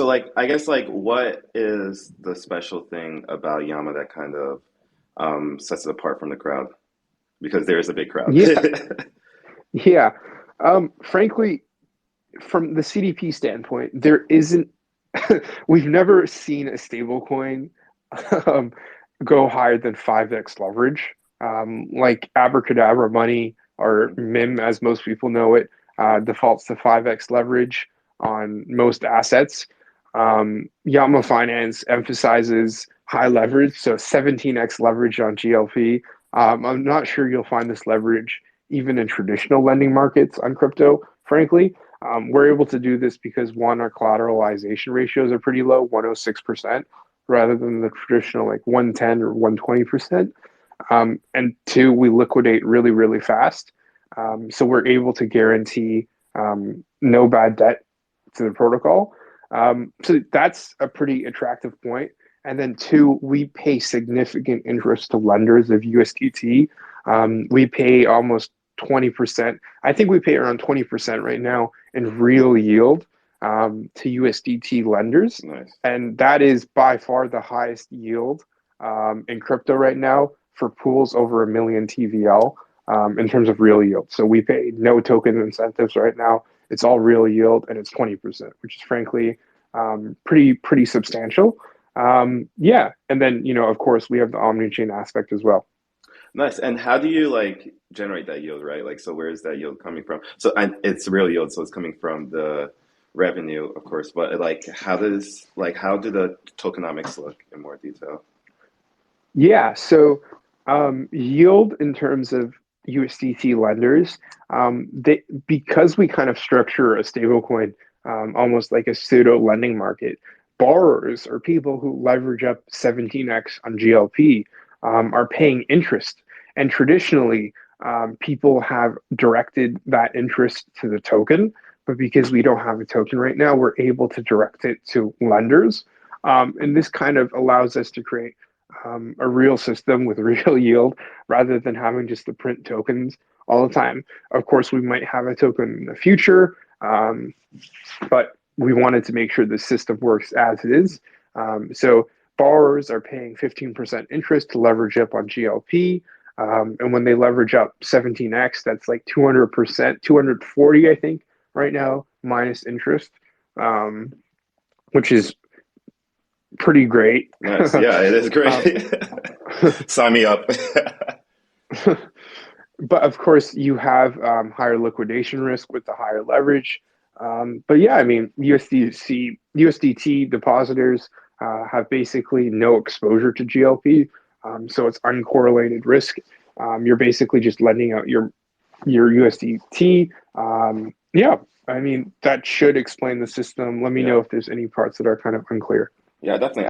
So like I guess like what is the special thing about Yama that kind of sets it apart from the crowd? Because there is a big crowd. Yeah, yeah. Frankly, from the CDP standpoint, there isn't, we've never seen a stable coin um, go higher than 5x leverage. Like Abracadabra Money, or Mhm. MIM as most people know it, defaults to 5x leverage on most assets. Yama Finance emphasizes high leverage, so 17x leverage on GLP. I'm not sure you'll find this leverage even in traditional lending markets on crypto, frankly. We're able to do this because one, our collateralization ratios are pretty low, 106%, rather than the traditional like 110 or 120%. And two, we liquidate really, really fast. So we're able to guarantee no bad debt to the protocol. So that's a pretty attractive point. And then two, we pay significant interest to lenders of USDT. We pay almost 20%. I think we pay around 20% right now in real yield to USDT lenders. Nice. And that is by far the highest yield in crypto right now for pools over 1 million TVL in terms of real yield. So we pay no token incentives right now. It's all real yield and it's 20%, which is frankly pretty substantial. Yeah, and then of course we have the omni-chain aspect as well. Nice. And how do you like generate that yield, right? Like, so where is that yield coming from? So it's real yield, so it's coming from the revenue, of course, but like how do the tokenomics look in more detail? Yeah, so yield in terms of USDT lenders, because we kind of structure a stablecoin almost like a pseudo lending market, borrowers or people who leverage up 17x on GLP are paying interest. And traditionally, people have directed that interest to the token, but because we don't have a token right now, we're able to direct it to lenders. And this kind of allows us to create a real system with real yield rather than having just the print tokens all the time. Of course, we might have a token in the future, but we wanted to make sure the system works as it is. So borrowers are paying 15% interest to leverage up on GLP. And when they leverage up 17x, that's like 200%, 240, I think, right now, minus interest, um, which is pretty great. Nice. Yeah, it is great. um, Sign me up. but of course, you have higher liquidation risk with the higher leverage. But yeah, I mean, USDT depositors have basically no exposure to GLP, so it's uncorrelated risk. You're basically just lending out your USDT. Yeah, I mean that should explain the system. Let me Yeah. know if there's any parts that are kind of unclear. Yeah, definitely.